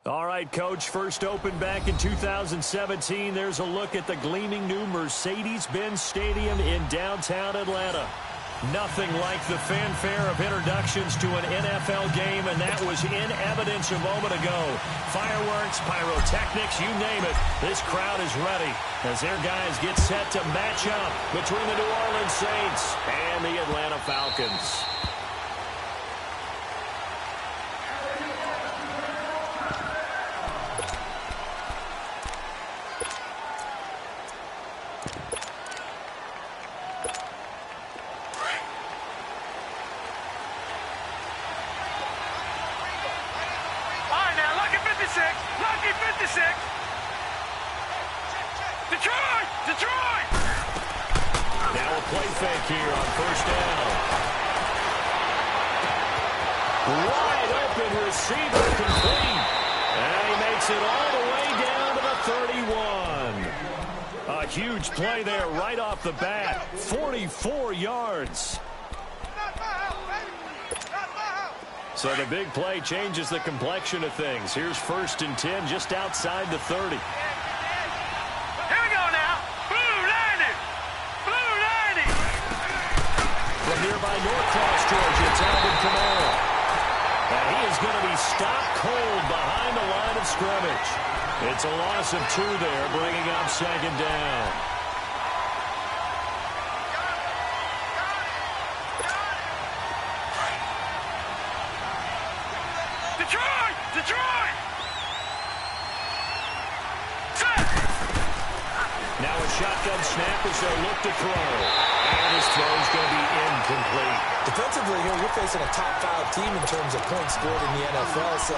All right, Coach, first opened back in 2017. There's a look at the gleaming new Mercedes-Benz Stadium in downtown Atlanta. Nothing like the fanfare of introductions to an NFL game, and that was in evidence a moment ago. Fireworks, pyrotechnics, you name it. This crowd is ready as their guys get set to match up between the New Orleans Saints and the Atlanta Falcons. Detroit! Now a play fake here on first down. Wide open receiver complete. And he makes it all the way down to the 31. A huge play there right off the bat. 44 yards. So the big play changes the complexion of things. Here's 1st and 10 just outside the 30. From nearby Norcross, Georgia, it's Alvin Kamara. And he is going to be stopped cold behind the line of scrimmage. It's a loss of 2 there, bringing up 2nd down. Detroit! Detroit! Now a shotgun snap as they look to throw. And his throw is going to be incomplete. Defensively here, you're facing a top 5 team in terms of points scored in the NFL. So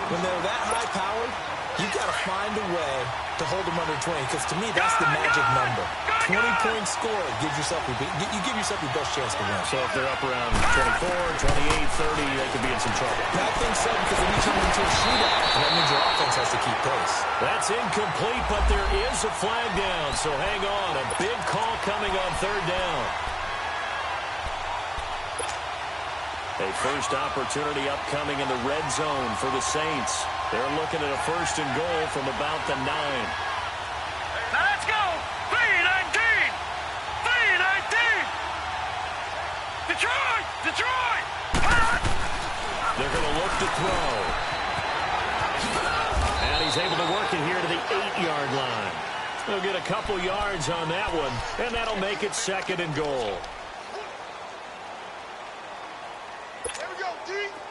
when they're that high-powered, you've got to find a way to hold them under 20. Because to me, that's the magic number. 20 points scored gives yourself you give yourself your best chance to win. So if they're up around 24, 28, 30, they could be in some trouble. I think so, because then you turn into a shootout, and that means your offense has to keep pace. That's incomplete, but there is a flag down. So hang on. A big call coming on 3rd down. A first opportunity upcoming in the red zone for the Saints. They're looking at a 1st and goal from about the 9. Now let's go! 3-19! 3-19! Detroit! Detroit! They're going to look to throw. And he's able to work it here to the 8-yard line. He'll get a couple yards on that one, and that'll make it 2nd and goal.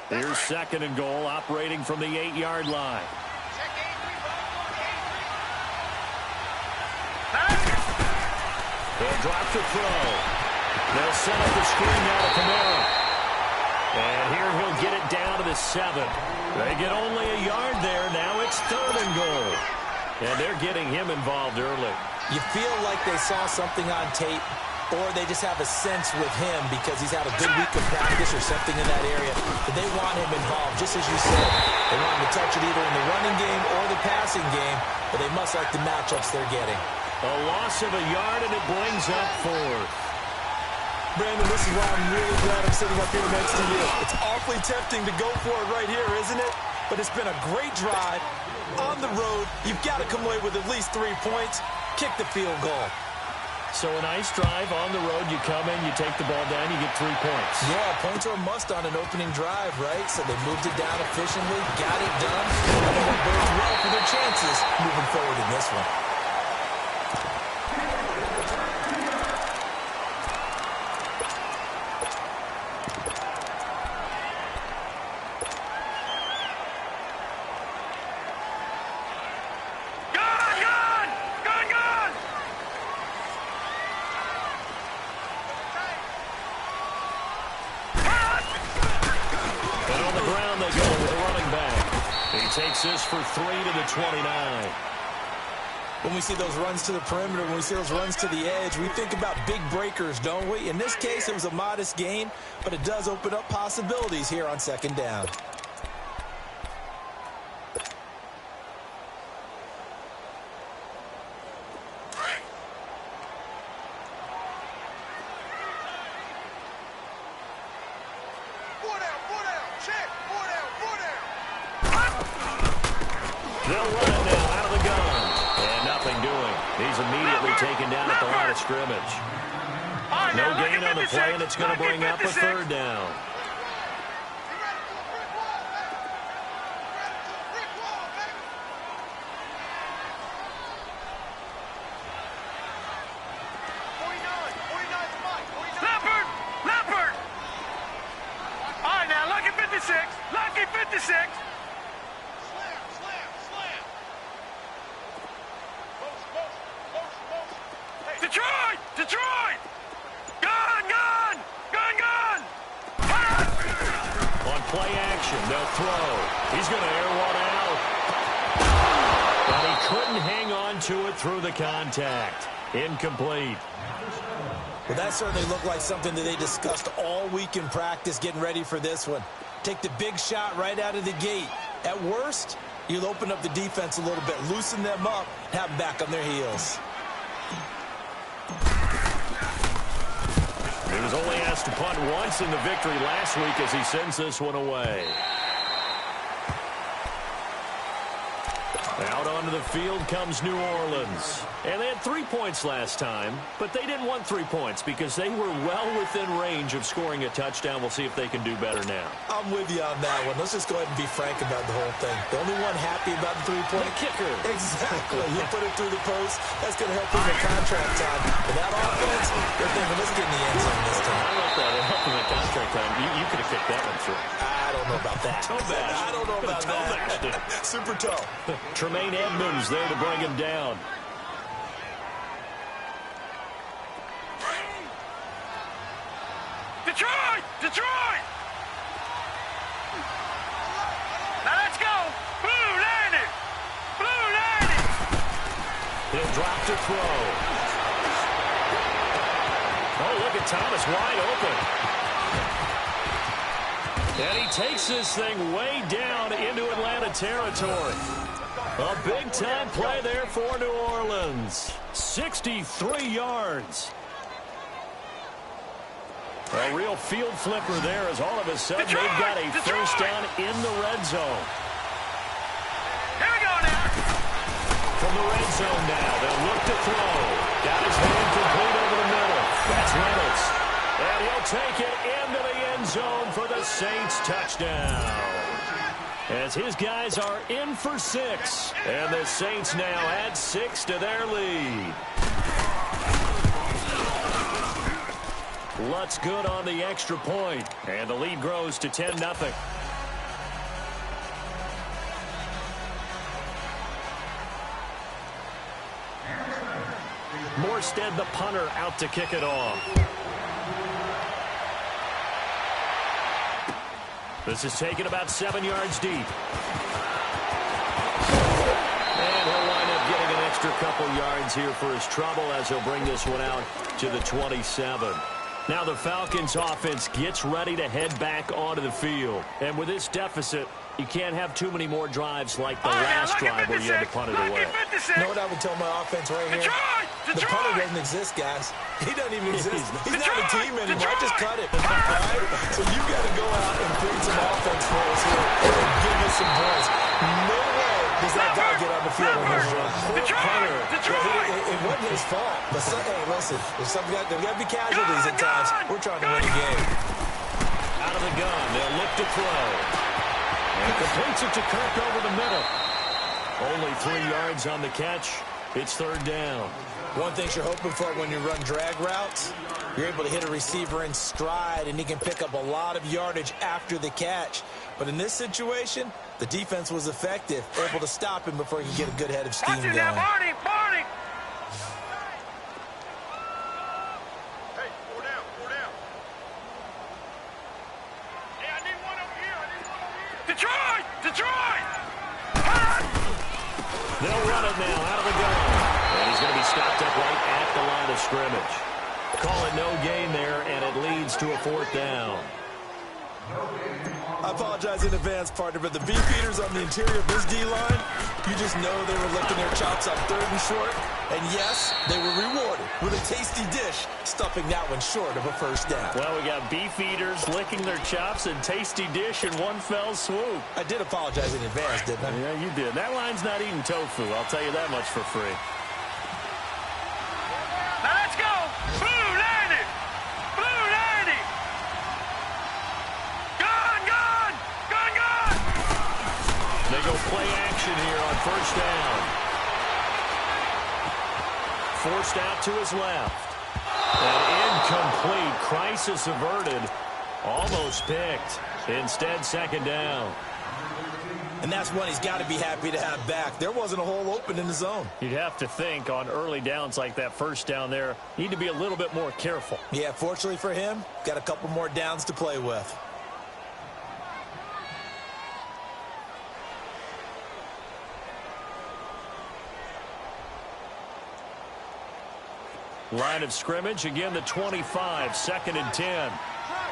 Here's 2nd and goal, operating from the 8-yard line. They'll drop the throw. They'll set up the screen now to Kamara. And here he'll get it down to the 7. They get only a yard there. Now it's 3rd and goal. And they're getting him involved early. You feel like they saw something on tape, or they just have a sense with him because he's had a good week of practice or something in that area. But they want him involved, just as you said. They want him to touch it either in the running game or the passing game, but they must like the matchups they're getting. A loss of a yard, and it brings up 4th. Brandon, this is why I'm really glad I'm sitting up here next to you. It's awfully tempting to go for it right here, isn't it? But it's been a great drive. On the road, you've got to come away with at least 3 points. Kick the field goal. So a nice drive on the road. You come in, you take the ball down, you get 3 points. Yeah, points are a must on an opening drive, right? So they moved it down efficiently, got it done, and it bodes well for their chances moving forward in this one. Takes this for 3 to the 29. When we see those runs to the perimeter, when we see those runs to the edge, we think about big breakers, don't we? In this case, it was a modest gain, but it does open up possibilities here on 2nd down. They'll run it now out of the gun. And nothing doing. He's immediately taken down at the line of scrimmage. No gain on the play, and it's going to bring up a third down. Lucky 56. Detroit! Detroit! Gun! On play action, they'll throw. He's going to air one out. But he couldn't hang on to it through the contact. Incomplete. Well, that certainly looked like something that they discussed all week in practice, getting ready for this one. Take the big shot right out of the gate. At worst, you'll open up the defense a little bit, loosen them up, have them back on their heels. He was only asked to punt once in the victory last week as he sends this one away. Out onto the field comes New Orleans. And they had 3 points last time, but they didn't want 3 points because they were well within range of scoring a touchdown. We'll see if they can do better now. I'm with you on that one. Let's just go ahead and be frank about the whole thing. The only one happy about the three-point kicker. Exactly. You put it through the post. That's going to help him in contract time. But that offense, they're thinking, let's get in the end zone this time. I don't know if that will help him in contract time. You could have kicked that one through. I don't know about that. Toe bash. I don't know about that. Super toe. Tremaine Edmonds there to bring him down. Detroit! Detroit! Now let's go! Blue 90! Blue 90! He'll drop to throw. Oh, look at Thomas wide open. And he takes this thing way down into Atlanta territory. A big-time play there for New Orleans. 63 yards. A real field flipper there as all of a sudden they've got a first down in the red zone. Here we go now. From the red zone now, they'll look to throw. Got his hand complete over the middle. That's Reynolds. And he'll take it into the end zone for the Saints touchdown. As his guys are in for 6. And the Saints now add 6 to their lead. Lutz good on the extra point, and the lead grows to 10-0. Morstead, the punter, out to kick it off. This is taken about 7 yards deep. And he'll wind up getting an extra couple yards here for his trouble as he'll bring this one out to the 27. Now the Falcons offense gets ready to head back onto the field. And with this deficit, you can't have too many more drives like the last drive where you had to punt it away. You know what I would tell my offense right here? The punter doesn't exist, guys. He doesn't even exist. He's not a team anymore. I just cut it. All right? So you got to go out and bring some offense for us here and give us some points. No way does that guy get on the field on his run. It wasn't his fault. But hey, listen, there's got to be casualties at times. We're trying to win a game. Out of the gun, they'll look to throw. And completes it to Kirk over the middle. Only 3 yards on the catch. It's third down. One thing you're hoping for when you run drag routes, you're able to hit a receiver in stride, and he can pick up a lot of yardage after the catch. But in this situation, the defense was effective, able to stop him before he could get a good head of steam going. Now, Barney! Hey, 4 down. Hey, I need one over here. Detroit! They'll run it now out of the gun. And he's going to be stopped up right at the line of scrimmage. Call it no gain there, and it leads to a fourth down. I apologize in advance, partner, but the beefeaters on the interior of this D-line, you just know they were licking their chops on 3rd and short. And yes, they were rewarded with a tasty dish, stuffing that one short of a first down. Well, we got beefeaters licking their chops and tasty dish in one fell swoop. I did apologize in advance, didn't I? Yeah, you did. That line's not eating tofu, I'll tell you that much for free. Now let's go. Blue 90. Blue 90. Gone, gone. Gone, gone. They go play action here on first down. Forced out to his left. And incomplete. Crisis averted. Almost picked. Instead, second down. And that's one he's got to be happy to have back. There wasn't a hole open in the zone. You'd have to think on early downs like that first down there, need to be a little bit more careful. Yeah, fortunately for him, got a couple more downs to play with. Line of scrimmage, again the 25, 2nd and 10.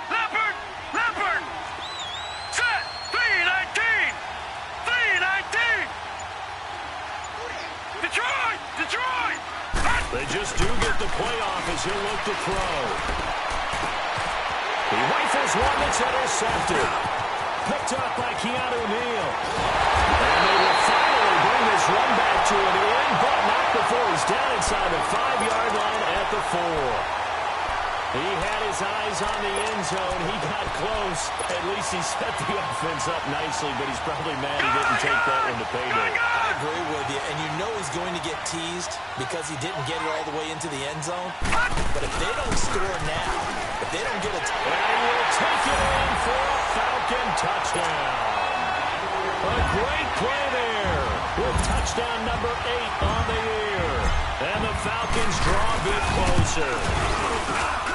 Leopard. Leopard. Set. 319. 319. Detroit. Detroit. They just do get the playoff as he'll look to throw. He rifles one that's intercepted. Picked up by Keanu Neal. And they will finally bring this run back to an end, but not before he's down inside the 5-yard line at the 4. He had his eyes on the end zone. He got close. At least he set the offense up nicely, but he's probably mad he didn't take that one to payday. I agree with you, and you know he's going to get teased because he didn't get it all the way into the end zone. But if they don't score now, if they don't get a and will take it in for a Falcon touchdown. A great play there with touchdown number 8 on the year. And the Falcons draw a bit closer.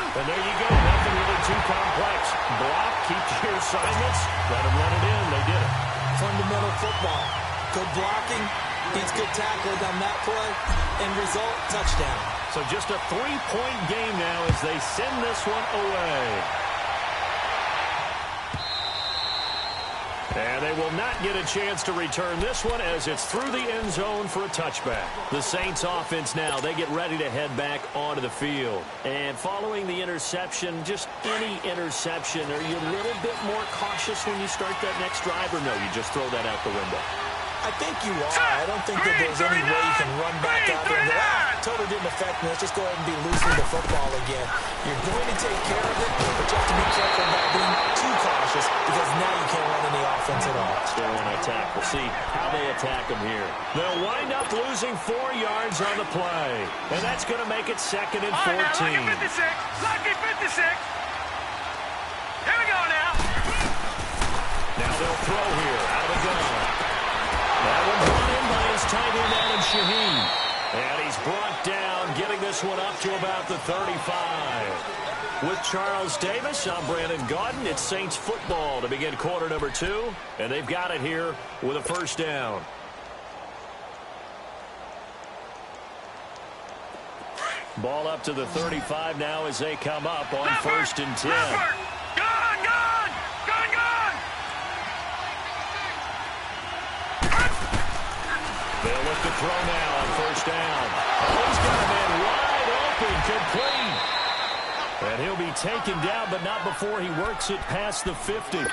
And there you go. Nothing really too complex. Block, keep your assignments, let them run it in. They did it. fundamental football. Good blocking, beats good tackling on that play, end result, touchdown. So just a 3-point game now as they send this one away. And they will not get a chance to return this one as it's through the end zone for a touchback. The Saints offense now, they get ready to head back onto the field. And following the interception, just any interception, are you a little bit more cautious when you start that next drive, or no, you just throw that out the window? I think you are. I don't think that there's any way you can run back out there and go, totally didn't affect me. Let's just go ahead and be loose with the football again. You're going to take care of it, but you have to be careful about being too cautious because now you can't run any offense at all. Still want to attack. We'll see how they attack them here. They'll wind up losing 4 yards on the play, and that's going to make it 2nd and 14. Lucky 56. Lucky 56. Here we go now. Now they'll throw here out of the gun. That one brought in by his tight end, Adam Shaheen. And he's brought down, getting this one up to about the 35. With Charles Davis, I'm Brandon Gaudin. It's Saints football to begin quarter number 2. And they've got it here with a first down. Ball up to the 35 now as they come up on first and 10. Gone, gone, gone, gone. They'll look to throw now on first down. Oh, he's got a man wide open, complete. And he'll be taken down, but not before he works it past the 50.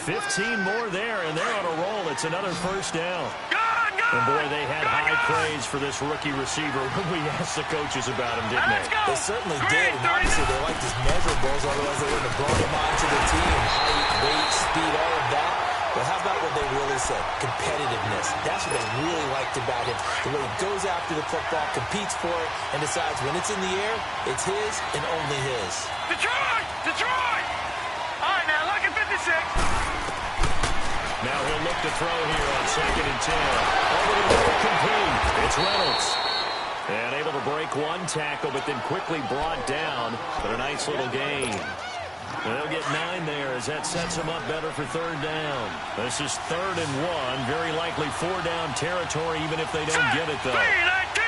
15 more there, and they're on a roll. It's another first down. And, boy, they had high praise for this rookie receiver when we asked the coaches about him, didn't they? They certainly did, and obviously they liked his measurables, otherwise they wouldn't have brought him onto the team. Height, weight, speed, all of that. But how about what they really said? Competitiveness. That's what they really liked about him. The way he goes after the football, competes for it, and decides when it's in the air, it's his and only his. Detroit! Detroit! All right, now, lucky 56. Now he'll look to throw here on 2nd and 10. Over the middle, complete. It's Reynolds. And able to break one tackle, but then quickly brought down. But a nice little gain. They'll get 9 there as that sets them up better for third down. This is 3rd and 1. Very likely 4-down territory, even if they don't get it, though. 319!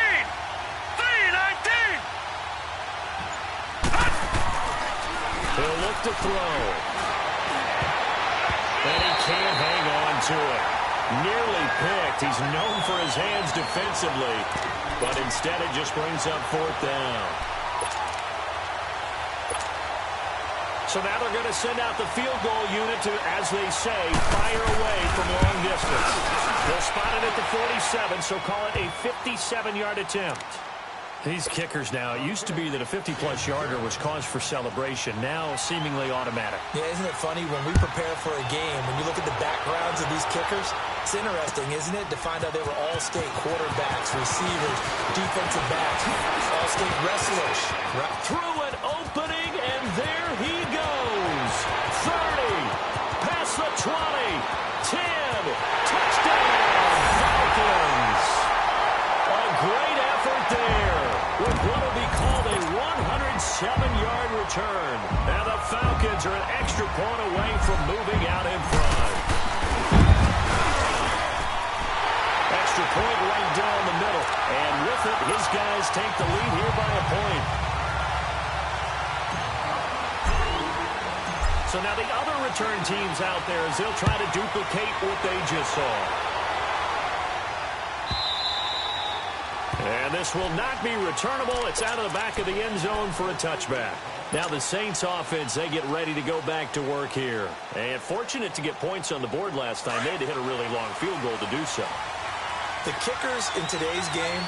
319! He'll look to throw. And he can't hang on to it. Nearly picked. He's known for his hands defensively, but instead it just brings up fourth down. So now they're going to send out the field goal unit to, as they say, fire away from long distance. They'll spot it at the 47, so call it a 57-yard attempt. These kickers now, it used to be that a 50-plus yarder was cause for celebration. Now, seemingly automatic. Yeah, isn't it funny when we prepare for a game, when you look at the backgrounds of these kickers, it's interesting, isn't it, to find out they were all-state quarterbacks, receivers, defensive backs, all-state wrestlers. Through an opening, and there he goes. 30, past the 20, 10, touchdown, Falcons. A great effort there with what will be called a 107-yard return. Now the Falcons are an extra point away from moving out in front. Extra point right down the middle. And with it, his guys take the lead here by a point. So now the other return teams out there as they'll try to duplicate what they just saw. And this will not be returnable. It's out of the back of the end zone for a touchback. Now the Saints offense, they get ready to go back to work here. And fortunate to get points on the board last time. They had to hit a really long field goal to do so. The kickers in today's game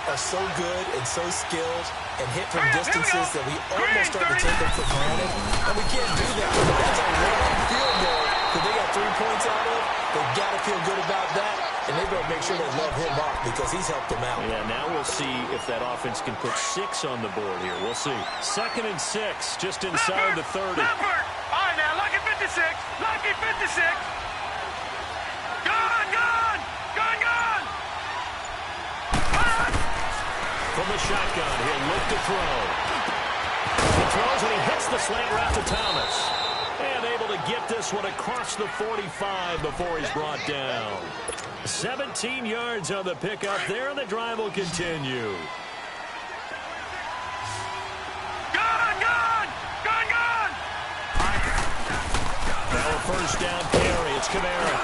are so good and so skilled and hit from distances that we almost start to take them for granted. And we can't do that. That's a long field goal that they got 3 points out of. They've got to feel good about that. And they better make sure they love him up because he's helped them out. Yeah, now we'll see if that offense can put 6 on the board here. We'll see. 2nd and 6, just inside the 30. All right, now, lucky 56. Lucky 56. Gone, gone. Gone, gone. From the shotgun, he'll look to throw. He throws and he hits the slant route to Thomas. And able to get this one across the 45 before he's brought down. 17 yards on the pickup there, and the drive will continue. Gone, gone. Gone, gone. Now a first down carry. It's Kamara.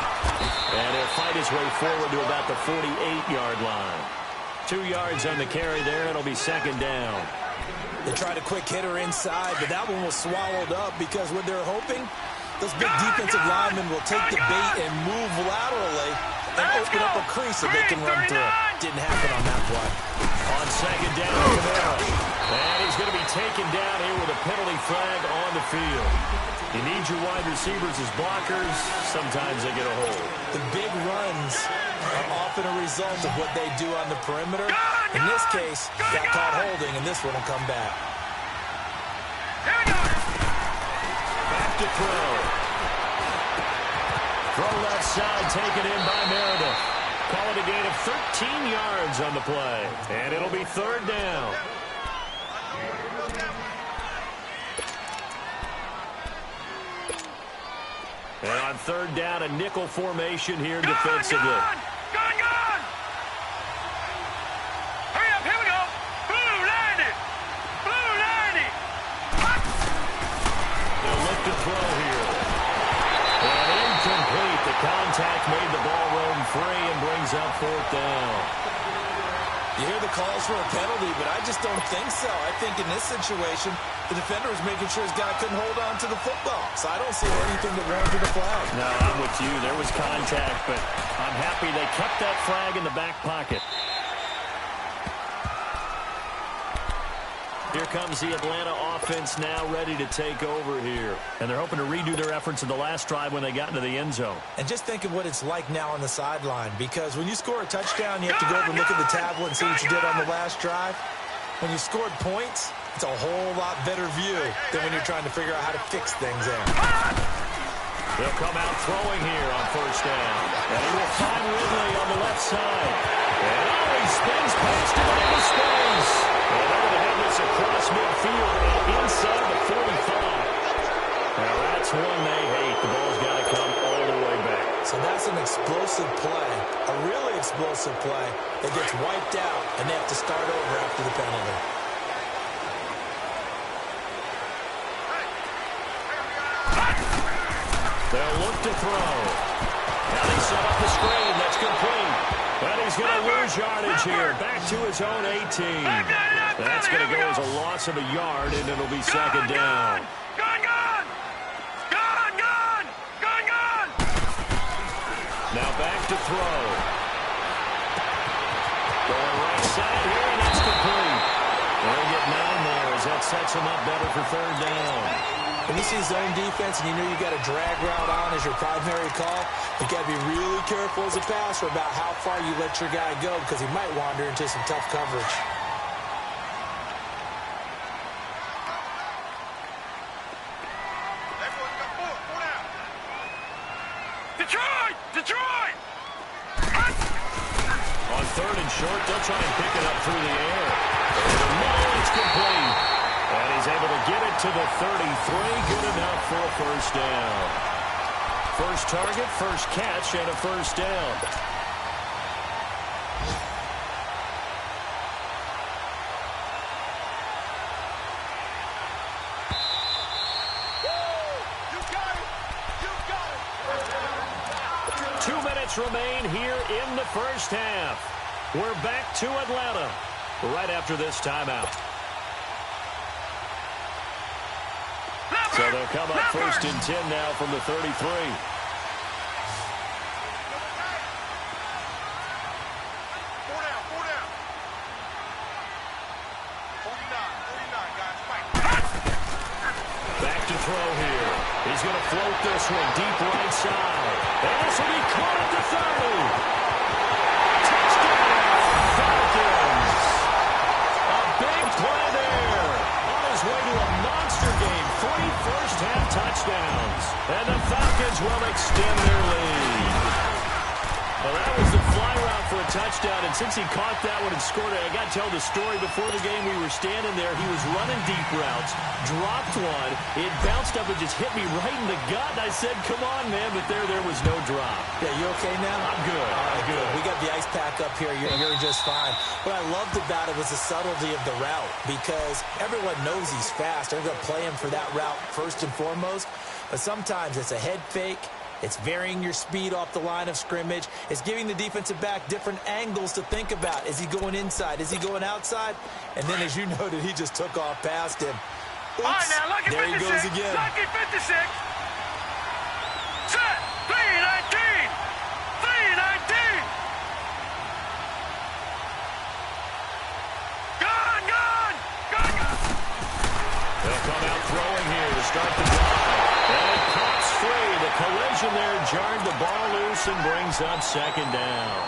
And he'll fight his way forward to about the 48-yard line. 2 yards on the carry there. It'll be 2nd down. They tried a quick hitter inside, but that one was swallowed up because what they're hoping, those big defensive linemen will take the bait and move laterally and open up a crease that they can run through. Didn't happen on that play. On 2nd down, Kamara. And he's going to be taken down here with a penalty flag on the field. You need your wide receivers as blockers. Sometimes they get a hold. The big runs are often a result of what they do on the perimeter. In this case, got caught holding, and this one will come back. Back to throw. Throw left side, taken in by Meredith. Call it a gain of 13 yards on the play. And it'll be 3rd down. And on 3rd down, a nickel formation here defensively. Gone, gone, gone. Hurry up, here we go. Blue 90. Blue 90. They'll look to throw here. And incomplete. The contact made the ball roam free and brings up 4th down. You hear the calls for a penalty, but I just don't think so. I think in this situation, the defender was making sure his guy couldn't hold on to the football. So I don't see anything that warranted a flag. No, I'm with you. There was contact, but I'm happy they kept that flag in the back pocket. Here comes the Atlanta offense now ready to take over here. And they're hoping to redo their efforts in the last drive when they got into the end zone. And just think of what it's like now on the sideline, because when you score a touchdown, you have to go over and look at the tablet and see what you did on the last drive. When you scored points, it's a whole lot better view than when you're trying to figure out how to fix things there. They'll come out throwing here on 1st down. And he will find Ridley on the left side. And he spins past him into space. And they're going to have this across midfield inside the 45. Now that's one they hate. The ball's got to come all the way back. So that's an explosive play, a really explosive play that gets wiped out, and they have to start over after the penalty. They'll look to throw. Now they set up the screen. That's complete. And he's going to lose yardage here. Back to his own 18. That's going to go as a loss of a yard, and it'll be second down. Gone! Now back to throw. Going right side here, and that's complete. They'll get 9 there as that sets him up better for third down. When you see zone defense and you know you got a drag route on as your primary call, you got to be really careful as a passer about how far you let your guy go because he might wander into some tough coverage. Detroit! On third and short, they'll try and pick it up through the air. No, it's complete. And he's able to get it to the 33. Good enough for a first down. First target, first catch, and a first down. You got it! 2 minutes remain here in the first half. We're back to Atlanta right after this timeout. So they'll come up first and 10 now from the 33. 4 down. 49, guys. Fight. Back to throw here. He's going to float this one deep right side. And this will be caught at the 30. Touchdown, Falcons. A big play there. On his way to a monster game. 3 first-half touchdowns. And the Falcons will extend their lead. Well, that was the fly route for a touchdown, and since he caught that one and scored it, I got to tell the story. Before the game, we were standing there. He was running deep routes, dropped one. It bounced up and just hit me right in the gut, and I said, come on, man, but there was no drop. Yeah, you okay now? I'm good. I'm good. We got the ice pack up here. You're just fine. What I loved about it was the subtlety of the route because everyone knows he's fast. They're going to play him for that route first and foremost, but sometimes it's a head fake. It's varying your speed off the line of scrimmage. It's giving the defensive back different angles to think about. Is he going inside? Is he going outside? And then, as you noted, he just took off past him. Oops. All right, now, lucky there 56. he goes again. Lucky 56. Set. 319. 319. Gone. They'll come out throwing here to start the drive. And it pops free. The collision there jarred the ball loose and brings up second down.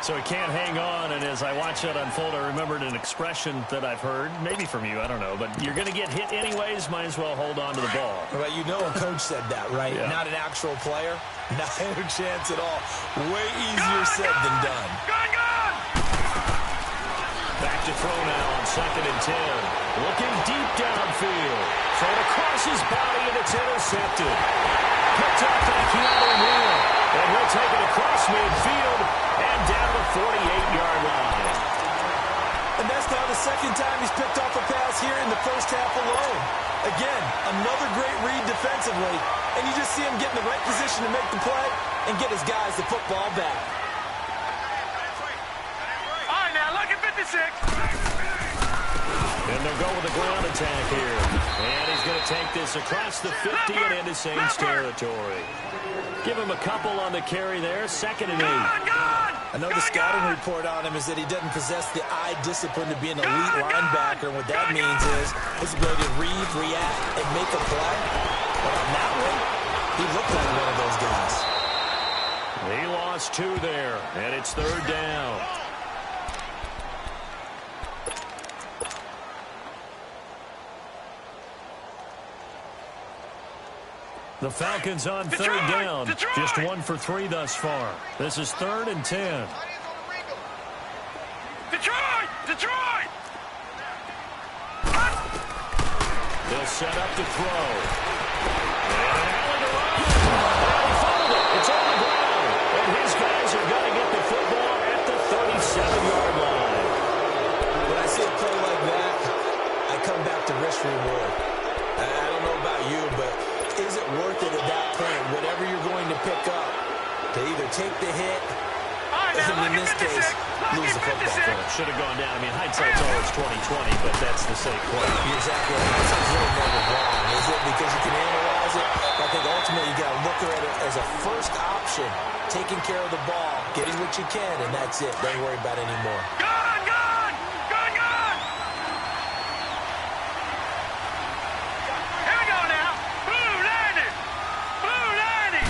So he can't hang on, and as I watch that unfold, I remembered an expression that I've heard, maybe from you, I don't know, but you're going to get hit anyways, might as well hold on to the ball. Well, you know a coach said that, right? Yeah. Not an actual player. Not a chance at all. Way easier said than done. Gone. Back to throw now on second and 10. Looking deep downfield. Thrown across his body, and it's intercepted. Picked up by Keanu Neal. And he'll take it across midfield and down the 48-yard line. And that's now the second time he's picked off a pass here in the first half alone. Again, another great read defensively. And you just see him get in the right position to make the play and get his guys the football back. All right, now, lucky 56. And they'll go with a ground attack here. And he's going to take this across the 50 and into Saints territory. Give him a couple on the carry there. Second and 8. I know the scouting report on him is that he doesn't possess the eye discipline to be an elite linebacker. What that means is his ability to read, react, and make a play. But on that one, he looked like one of those guys. He lost 2 there, and it's third down. The Falcons on third down. Just 1 for 3 thus far. This is third and 10. Detroit! They'll set up to throw. And an alley to run. And he fumbled it. It's on the ground. And his guys are going to get the football at the 37-yard line. When I see a play like that, I come back to risk reward. I don't know about you, but is it worth it at that point, whatever you're going to pick up, to either take the hit, and in this case, lose the football for him? Should have gone down. I mean, hindsight's always 20/20, but that's the safe play. You're exactly right. Hindsight's really never wrong. Is it because you can analyze it? I think ultimately you got to look at it as a first option, taking care of the ball, getting what you can, and that's it. Don't worry about it anymore. Gone, gone! Gone, gone! Here we go now. Blue landed! Blue landed!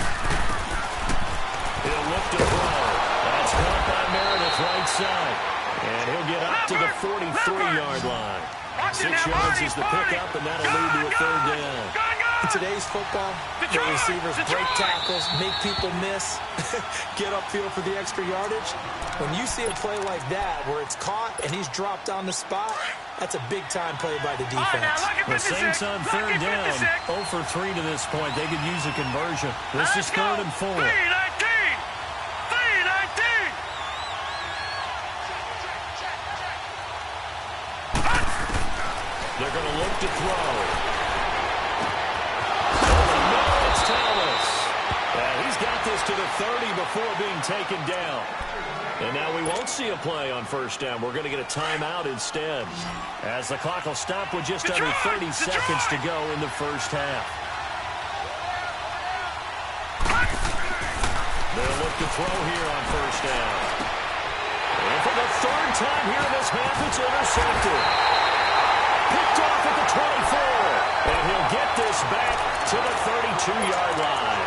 He'll look to throw. That's caught by Meredith right side. And he'll get up to the 43-yard line. 6 yards is the pickup, and that'll lead to a third down. In today's football, the receivers break tackles, make people miss, get upfield for the extra yardage. When you see a play like that where it's caught and he's dropped on the spot, that's a big-time play by the defense. The Saints on third down, 0 for 3 to this point. They could use a conversion. This is 3rd and 4. 3-19! 3-19! They're going to look to throw. No, it's Thomas. He's got this to the 30 before being taken down. And now we won't see a play on first down. We're going to get a timeout instead, as the clock will stop with just under 30 seconds to go in the first half. They'll look to throw here on first down. And for the third time here in this half, it's intercepted. Picked off at the 24. And he'll get this back to the 32-yard line.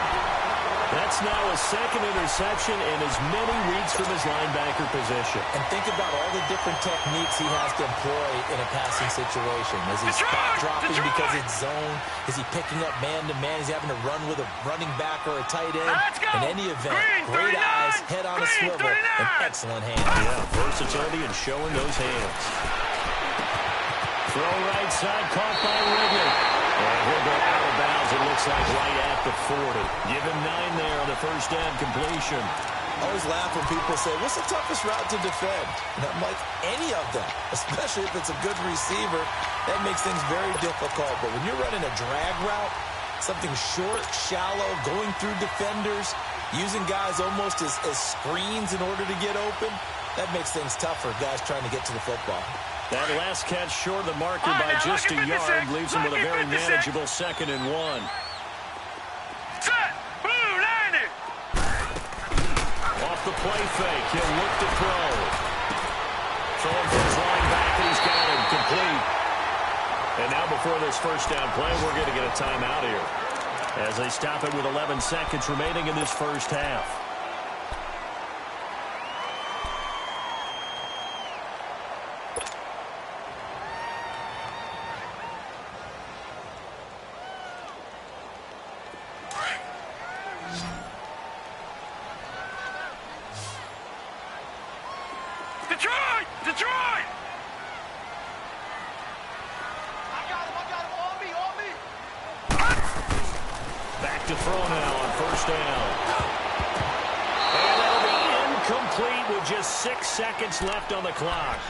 That's now a second interception in as many weeks from his linebacker position. And think about all the different techniques he has to employ in a passing situation. Is he spot dropping because it's zone? Is he picking up man-to-man? Is he having to run with a running back or a tight end? In any event, great eyes, head on a swivel, and excellent hands. Yeah, versatility and showing those hands. Throw right side, caught by Ridley. And he'll go out of bounds, it looks like right at the 40. Give him 9 there on the first down completion. I always laugh when people say, what's the toughest route to defend? And I'm like, any of them, especially if it's a good receiver. That makes things very difficult. But when you're running a drag route, something short, shallow, going through defenders, using guys almost as screens in order to get open, that makes things tough for guys trying to get to the football. That last catch short of the marker by just a yard leaves him with a very manageable 2nd and 1. Set! Blue landed! Off the play fake, he'll look to throw. Throwing for his linebacker, he's got him complete. And now before this first down play, we're going to get a timeout here, as they stop it with 11 seconds remaining in this first half. Detroit! Detroit! I got him, on me! Back to throw now on first down. And that'll be incomplete with just 6 seconds left on the clock.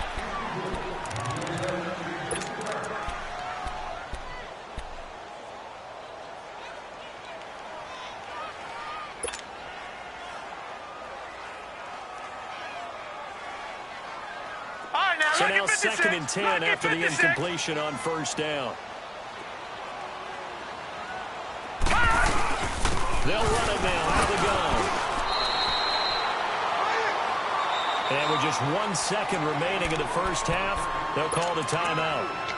So now 2nd and 10 after the incompletion on first down. They'll run it now out of the gun. And with just 1 second remaining in the first half, they'll call the timeout.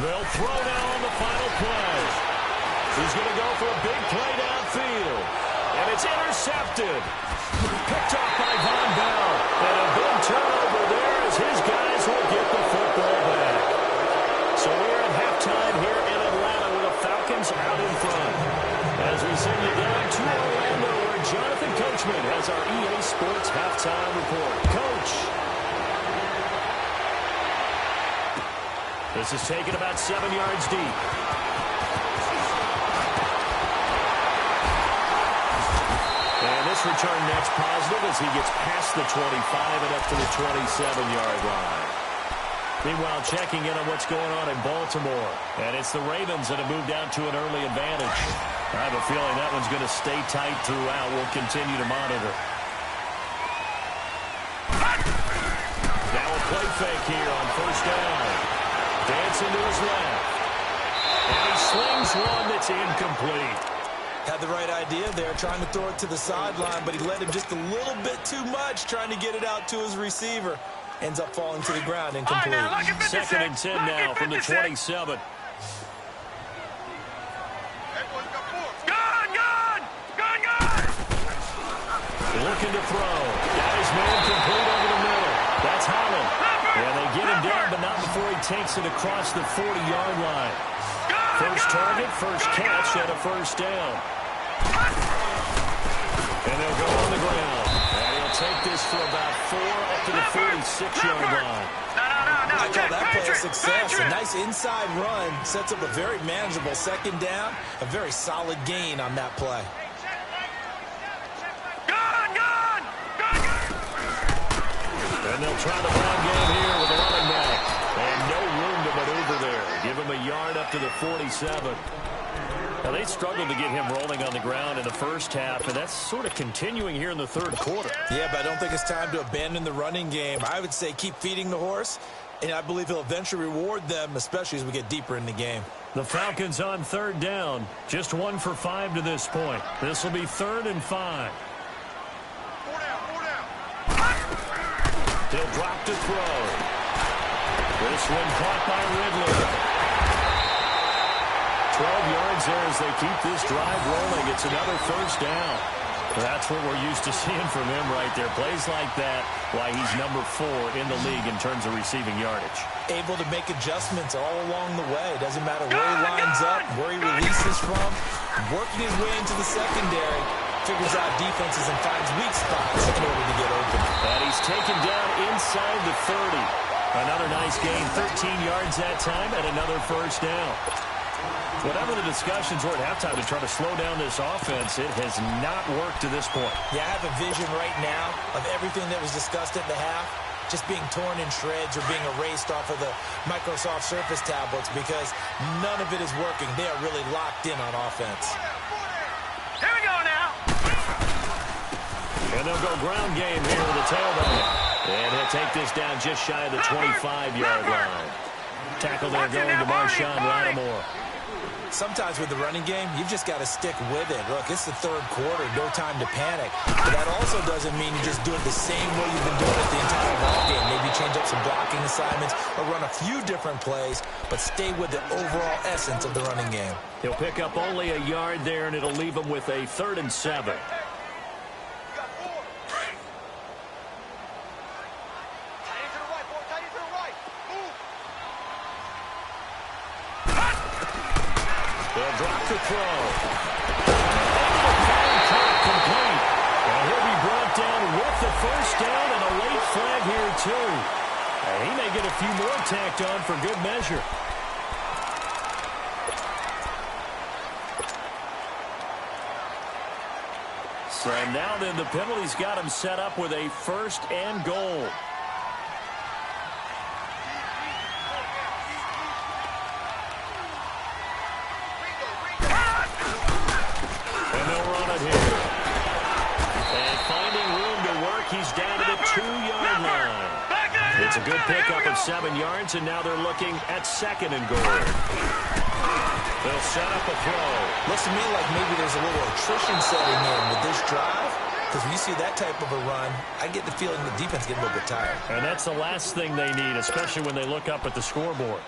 They'll throw now on the final play. He's going to go for a big play downfield. And it's intercepted. Picked off by Von Bell. And a big turnover there as his guys will get the football back. So we're at halftime here in Atlanta with the Falcons out in front. As we we send you down to Orlando, where Jonathan Coachman has our EA Sports halftime report. Coach. This is taken about 7 yards deep. And this return net's positive as he gets past the 25 and up to the 27-yard line. Meanwhile, checking in on what's going on in Baltimore. And it's the Ravens that have moved out to an early advantage. I have a feeling that one's going to stay tight throughout. We'll continue to monitor. Now a play fake here on first down. Dancing to his left. And he slings one that's incomplete. Had the right idea there, trying to throw it to the sideline, but he led him just a little bit too much, trying to get it out to his receiver. Ends up falling to the ground, incomplete. Right, now, 2nd and 10 now from the 27. Looking to throw. Got his man complete over the middle. That's Holland. And they get him down, but not before he takes it across the 40-yard line. First target, first catch, and a first down. And they'll go on the ground. And he'll take this for about 4 up to the 46-yard line. I call that play a success. A nice inside run sets up a very manageable second down. A very solid gain on that play. And they'll try the ground game here with a running back. And no room to maneuver there. Give him a yard up to the 47. Now, they struggled to get him rolling on the ground in the first half, and that's sort of continuing here in the third quarter. Yeah, but I don't think it's time to abandon the running game. I would say keep feeding the horse, and I believe he'll eventually reward them, especially as we get deeper in the game. The Falcons on third down. Just 1 for 5 to this point. This will be 3rd and 5. He'll drop to throw. This one caught by Ridley. 12 yards there as they keep this drive rolling. It's another first down. That's what we're used to seeing from him right there. Plays like that, why he's number 4 in the league in terms of receiving yardage. Able to make adjustments all along the way. Doesn't matter where he lines up, where he releases from. Working his way into the secondary. Figures out defenses and finds weak spots in order to get open. And he's taken down inside the 30. Another nice gain, 13 yards that time, and another first down. Whatever the discussions were at halftime to try to slow down this offense, it has not worked to this point. Yeah, I have a vision right now of everything that was discussed at the half just being torn in shreds or being erased off of the Microsoft Surface tablets because none of it is working. They are really locked in on offense. Here we go now. And they'll go ground game here with the tailback. And he'll take this down just shy of the 25-yard line. Tackle there going to Marshawn Lattimore. Sometimes with the running game, you've just got to stick with it. Look, it's the third quarter, no time to panic. But that also doesn't mean you just do it the same way you've been doing it the entire ballgame. Maybe change up some blocking assignments or run a few different plays, but stay with the overall essence of the running game. He'll pick up only a yard there, and it'll leave him with a 3rd and 7. They'll drop to throw. Complete. And he'll be brought down with the first down and a late flag here, too. And he may get a few more tacked on for good measure. So now then the penalty's got him set up with a 1st and goal. He's down to the 2-yard line. It's a good pickup of 7 yards, and now they're looking at 2nd and goal. They'll set up a throw. Looks to me like maybe there's a little attrition setting in with this drive. Because when you see that type of a run, I get the feeling the defense getting a little bit tired. And that's the last thing they need, especially when they look up at the scoreboard.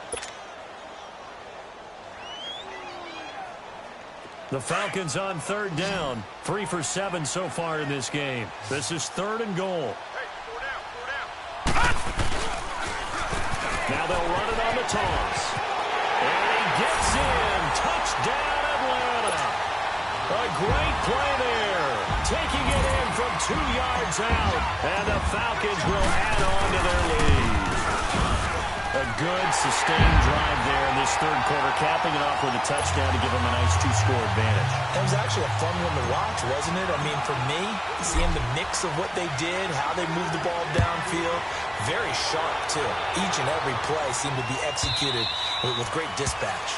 The Falcons on third down. 3 for 7 so far in this game. This is 3rd and goal. Now they'll run it on the toss. And he gets in. Touchdown, Atlanta. A great play there. Taking it in from 2 yards out. And the Falcons will add on to their lead. A good, sustained drive there in this third quarter, capping it off with a touchdown to give them a nice 2-score advantage. It was actually a fun one to watch, wasn't it? I mean, for me, seeing the mix of what they did, how they moved the ball downfield, very sharp, too. Each and every play seemed to be executed with great dispatch.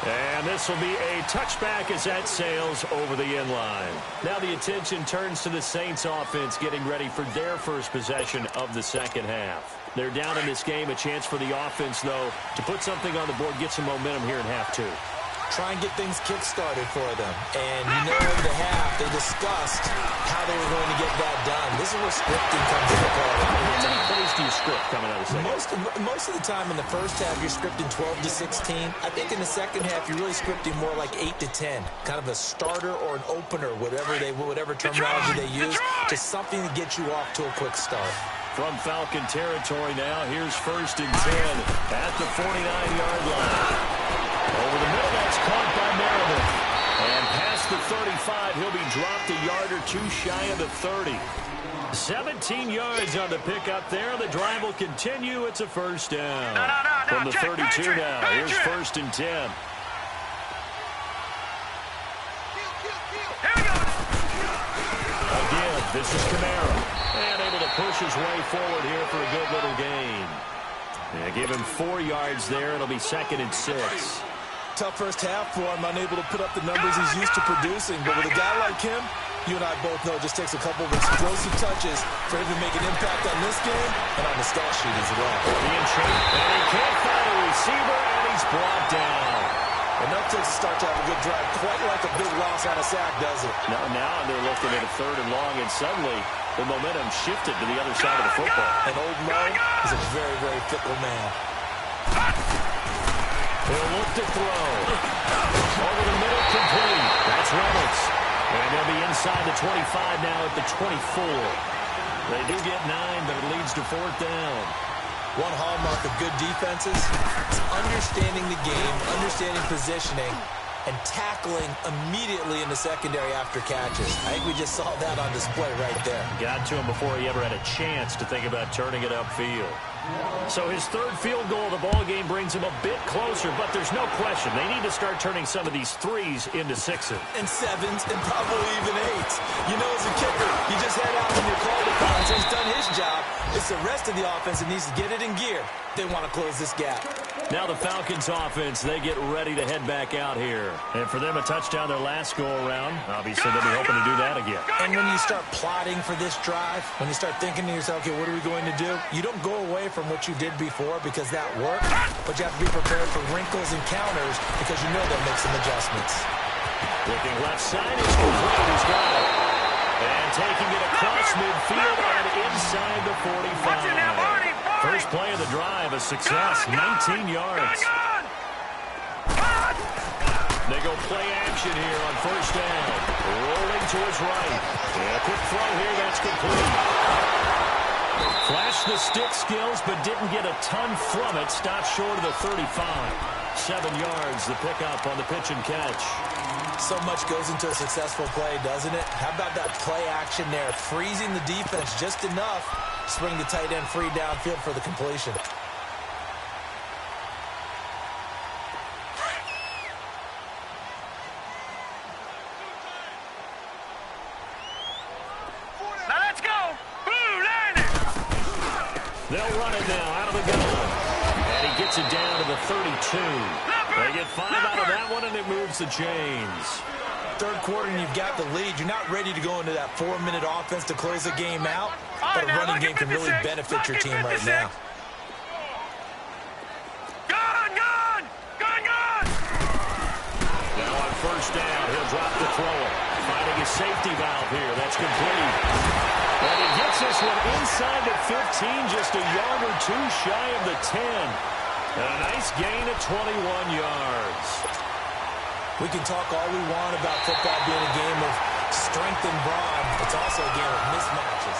And this will be a touchback as that sails over the end line. Now the attention turns to the Saints offense getting ready for their first possession of the second half. They're down in this game. A chance for the offense, though, to put something on the board, get some momentum here in half 2. Try and get things kick-started for them. And, you know, in the half, they discussed how they were going to get that done. This is where scripting comes into play. How many plays do you script coming out of the second? Most of the time in the first half, you're scripting 12 to 16. I think in the second half, you're really scripting more like 8 to 10. Kind of a starter or an opener, whatever terminology they use, just something to get you off to a quick start. From Falcon territory now, here's 1st and 10 at the 49-yard line. Over the middle, that's caught by Meredith. And past the 35, he'll be dropped a yard or 2 shy of the 30. 17 yards on the pickup there. The drive will continue. It's a first down. From the 32 now, here's 1st and 10. Again, this is Kamara. And able to push his way forward here for a good little gain. Yeah, give him 4 yards there. It'll be 2nd and 6. Tough first half for him, unable to put up the numbers he's used to producing. But with a guy like him, you and I both know it just takes a couple of explosive touches for him to make an impact on this game and on the stat sheet as well. Being chased, and he can't find a receiver, and he's brought down. And that takes a start to have a good drive, quite like a big loss on a sack, does it? Now they're looking at a 3rd and long, and suddenly the momentum shifted to the other side of the football. And Old Mo is a very, very fickle man. He'll look to throw. Over the middle, complete. That's Reynolds. And they'll be inside the 25 now at the 24. They do get 9, but it leads to 4th down. One hallmark of good defenses is understanding the game, understanding positioning, and tackling immediately in the secondary after catches. I think we just saw that on display right there. Got to him before he ever had a chance to think about turning it upfield. So his 3rd field goal of the ball game brings him a bit closer, but there's no question they need to start turning some of these 3s into 6s. And 7s, and probably even 8s. You know, as a kicker, you just head out when you're called upon, so he's done his job. It's the rest of the offense that needs to get it in gear. They want to close this gap. Now the Falcons offense, they get ready to head back out here. And for them, a touchdown their last go-around. Obviously, they'll be hoping to do that again. And when you start plotting for this drive, when you start thinking to yourself, okay, what are we going to do? You don't go away from what you did before because that worked, but you have to be prepared for wrinkles and counters because you know they'll make some adjustments. Looking left side is complete. He's got it. And taking it across midfield and inside the 45. First play of the drive, a success, 19 yards. They go play action here on 1st down. Rolling to his right. And a quick throw here, that's complete. Flashed the stick skills, but didn't get a ton from it. Stopped short of the 35. 7 yards, the pickup on the pitch and catch. So much goes into a successful play, doesn't it? How about that play action there? Freezing the defense just enough to swing the tight end free downfield for the completion. Now let's go. Blue line. They'll run it now out of the gun. And he gets it down to the 32. They get 5 out of that one, and it moves the chains. Third quarter, and you've got the lead. You're not ready to go into that 4-minute offense to close the game out, but a running game can really benefit your team right now. Gone! Now on 1st down, he'll drop the thrower. Finding his safety valve here. That's complete. And he gets this one inside the 15, just a yard or 2 shy of the 10. And a nice gain of 21 yards. We can talk all we want about football being a game of strength and brawn. It's also a game of mismatches.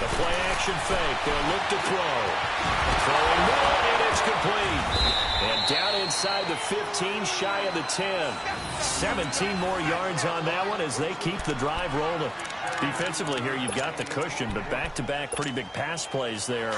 The play action fake. They'll look to throw. Throwing middle, and it's complete. And down inside the 15, shy of the 10. 17 more yards on that one as they keep the drive rolling. Defensively here, you've got the cushion, but back-to-back pretty big pass plays there.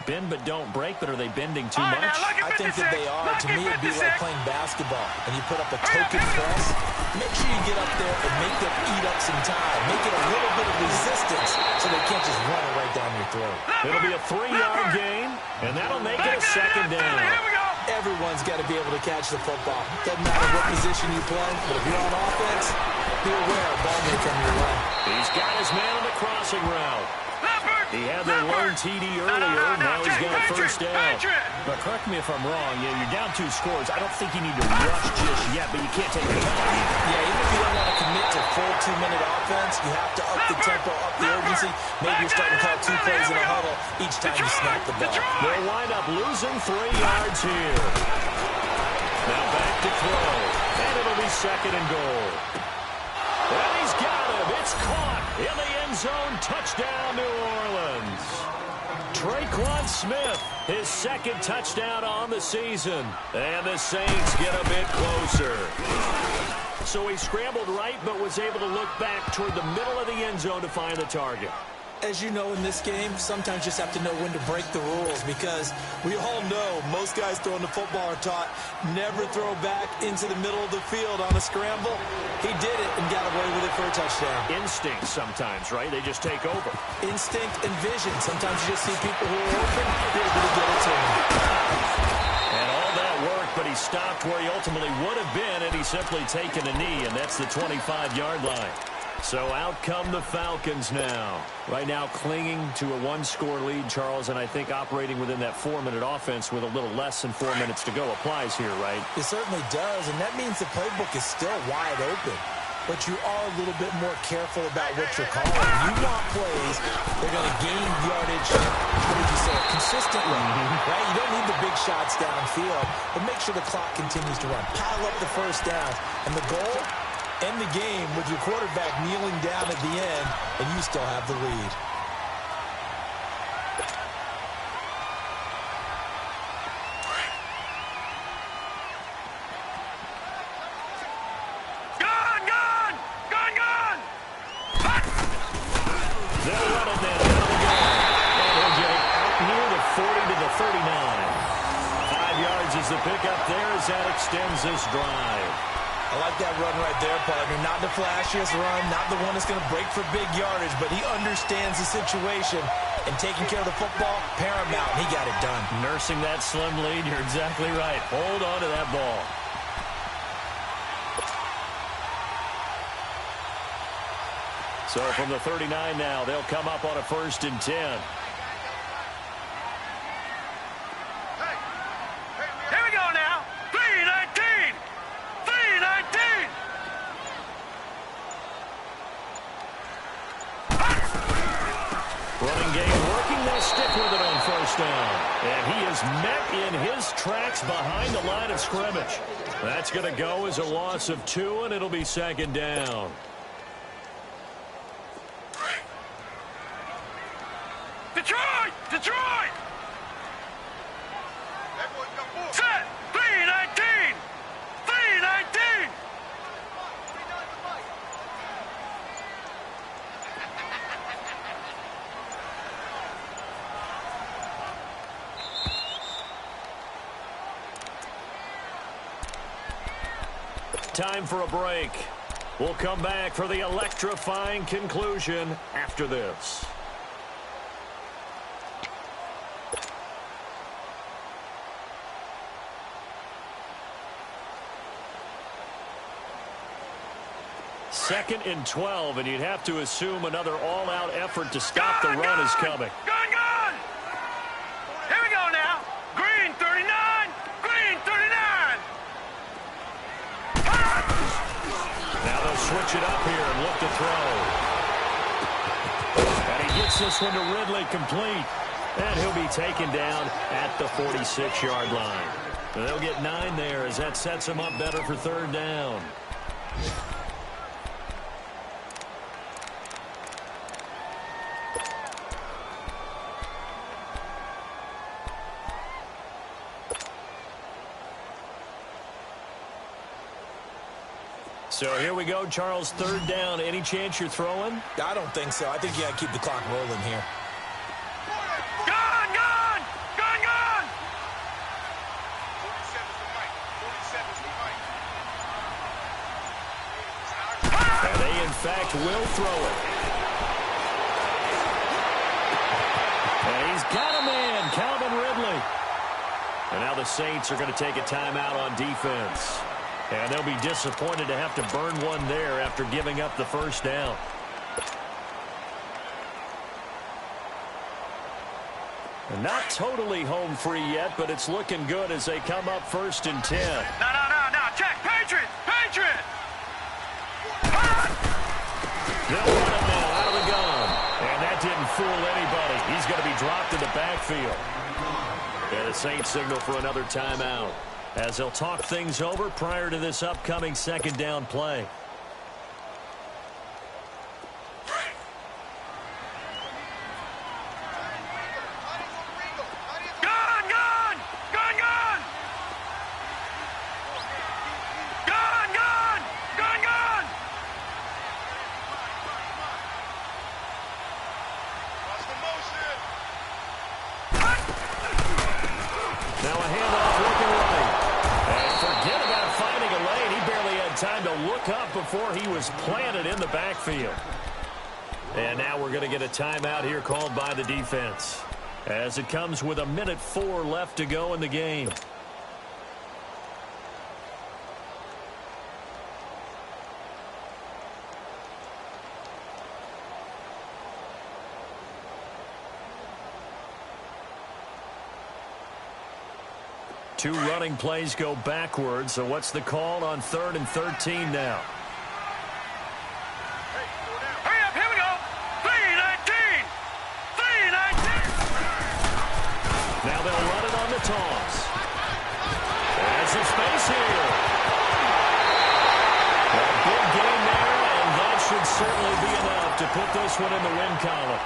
Bend but don't break, but are they bending too much? I think that they are. To me, it'd be like playing basketball, and you put up a token press. Make sure you get up there and make them eat up some time. Make it a little bit of resistance so they can't just run it right down your throat. It'll be a 3-yard gain, and that'll make it a second down. Everyone's got to be able to catch the football. Doesn't matter what position you play, but if you're on offense, be aware a ball may come your way. He's got his man on the crossing route. He had the lone TD earlier. Now he's got a first down. But correct me if I'm wrong. Yeah, you're down 2 scores. I don't think you need to rush just yet, but you can't take your time. Yeah, even if you don't want to commit to full 2-minute offense, you have to up the tempo, up the urgency. Maybe you're starting to call 2 plays in a huddle each time you snap the ball. They'll wind up losing 3 yards here. Now back to throw. And it'll be second and goal. And he's got him. It's caught in the end zone. Touchdown, New Orleans. Traquan Smith, his second touchdown on the season. And the Saints get a bit closer. So he scrambled right, but was able to look back toward the middle of the end zone to find the target. As you know, in this game, sometimes you just have to know when to break the rules, because we all know most guys throwing the football are taught never throw back into the middle of the field on a scramble. He did it and got away with it for a touchdown. Instinct sometimes, right? They just take over. Instinct and vision. Sometimes you just see people who are open, you're able to get it to them. And all that work, but he stopped where he ultimately would have been, and he's simply taken a knee, and that's the 25-yard line. So out come the Falcons now. Right now clinging to a 1-score lead, Charles, and I think operating within that 4-minute offense with a little less than 4 minutes to go applies here, right? It certainly does, and that means the playbook is still wide open. But you are a little bit more careful about what you're calling. You want plays they're going to gain yardage, how would you say it, consistently, right? You don't need the big shots downfield, but make sure the clock continues to run. Pile up the first downs, and the goal, end the game with your quarterback kneeling down at the end, and you still have the lead. They'll run it now. And he'll get it out near the 40 to the 39. 5 yards is the pickup there as that extends this drive. I like that run right there, partner. Not the flashiest run, not the one that's going to break for big yardage, but he understands the situation, and taking care of the football, paramount, and he got it done. Nursing that slim lead, you're exactly right. Hold on to that ball. So from the 39 now, they'll come up on a 1st and 10. Here we go now. 3-19. 3-19. Running game working. They'll stick with it on 1st down. And he is met in his tracks behind the line of scrimmage. That's going to go as a loss of 2, and it'll be 2nd down. Detroit! Detroit! Set! 3-19! 3-19! Time for a break. We'll come back for the electrifying conclusion after this. Second and 12, and you'd have to assume another all-out effort to stop the run is coming. Gone! Here we go now. Green 39. Green 39. Now they'll switch it up here and look to throw. And he gets this one to Ridley complete. And he'll be taken down at the 46-yard line. And they'll get 9 there as that sets him up better for 3rd down. So here we go, Charles, third down. Any chance you're throwing? I don't think so. I think you got to keep the clock rolling here. Gone, gone, gone, gone. 47's the mic. 47's the mic. And they, in fact, will throw it. And he's got a man, Calvin Ridley. And now the Saints are going to take a timeout on defense. And they'll be disappointed to have to burn one there after giving up the first down. And not totally home free yet, but it's looking good as they come up 1st and 10. No. Check. Patriot. They'll run it now out of the gun. And that didn't fool anybody. He's going to be dropped in the backfield. And the Saints signal for another timeout, as they'll talk things over prior to this upcoming second down play. Gone, gone, gone, gone. Gone, gone, gone, gone. Watch the motion. Now a handoff looking right. And forget about finding a lane. He barely had time to look up before he was planted in the backfield. And now we're going to get a timeout here called by the defense, as it comes with 1:04 left to go in the game. Two running plays go backwards, so what's the call on 3rd and 13 now? Hurry up, here we go. 319. 319. Now they'll run it on the toss. There's some space here. A big gain there, and that should certainly be enough to put this one in the win column.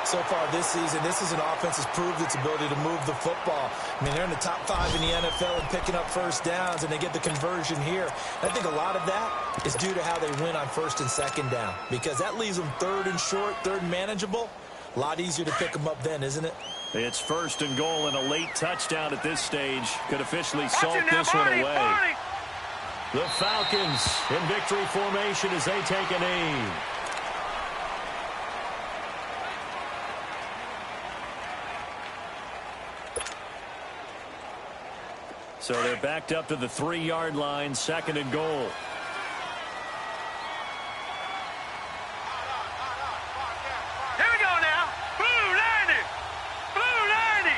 So far this season, this is an offense that's proved its ability to move the football. I mean, they're in the top 5 in the NFL and picking up first downs, and they get the conversion here. I think a lot of that is due to how they win on 1st and 2nd down, because that leaves them 3rd and short, 3rd and manageable. A lot easier to pick them up then, isn't it? It's 1st and goal, and a late touchdown at this stage could officially Watch salt it now, this one Barney, away. Barney. The Falcons in victory formation as they take a knee. So they're backed up to the 3-yard line, 2nd and goal. Here we go now. Blue 90. Blue 90.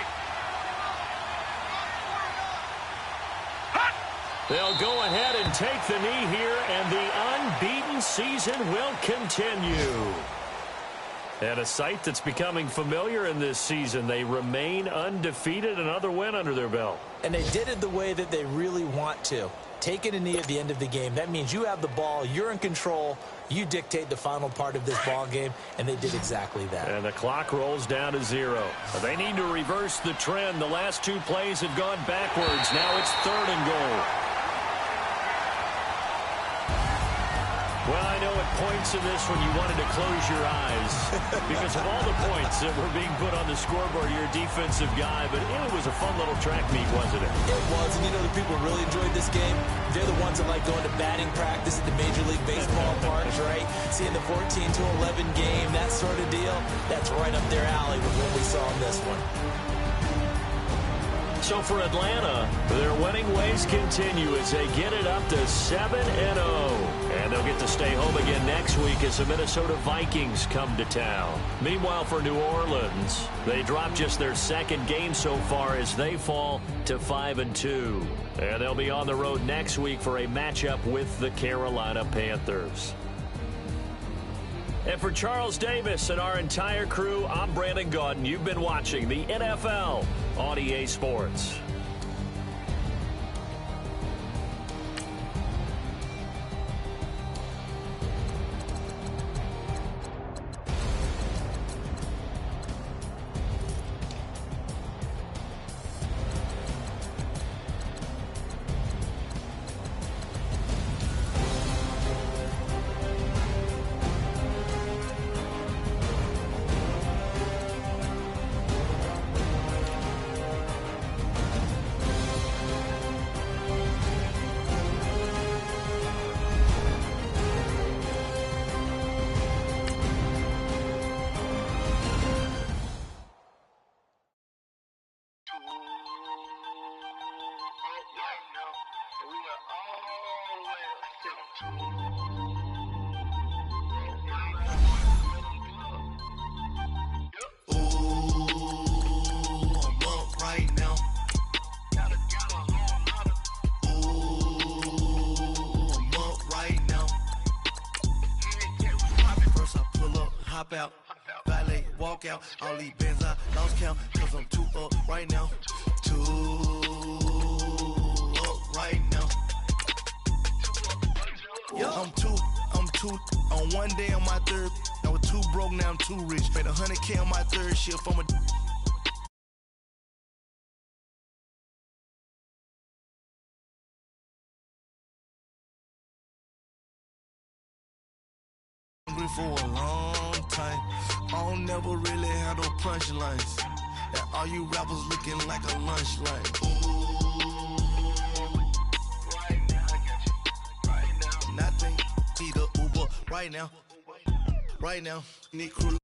Hot. They'll go ahead and take the knee here, and the unbeaten season will continue. And a sight that's becoming familiar in this season. They remain undefeated, another win under their belt. And they did it the way that they really want to. Taking a knee at the end of the game, that means you have the ball, you're in control, you dictate the final part of this ball game, and they did exactly that. And the clock rolls down to 0. They need to reverse the trend. The last 2 plays have gone backwards. Now it's 3rd and goal. Well, I know at points in this when you wanted to close your eyes because of all the points that were being put on the scoreboard. You're a defensive guy, but it was a fun little track meet, wasn't it? It was, and you know the people who really enjoyed this game? They're the ones that like going to batting practice at the Major League Baseball parks, right? Seeing the 14-11 game, that sort of deal, that's right up their alley with what we saw in this one. So for Atlanta, their winning ways continue as they get it up to 7-0. And they'll get to stay home again next week as the Minnesota Vikings come to town. Meanwhile, for New Orleans, they drop just their 2nd game so far as they fall to 5-2. And they'll be on the road next week for a matchup with the Carolina Panthers. And for Charles Davis and our entire crew, I'm Brandon Gaudin. You've been watching the NFL on EA Sports. Hop out, valet, walk out. All these bands I lost count, cause I'm too up right now. Too up right now. Yo, I'm two on one day on my third. I was too broke, now I'm too rich. Made 100K on my third shift from a for a long time. I don't never really have no punchlines. And all you rappers looking like a lunch line. Right now, I got you. Right now. Nothing. Need a Uber right now. Right now. Need crew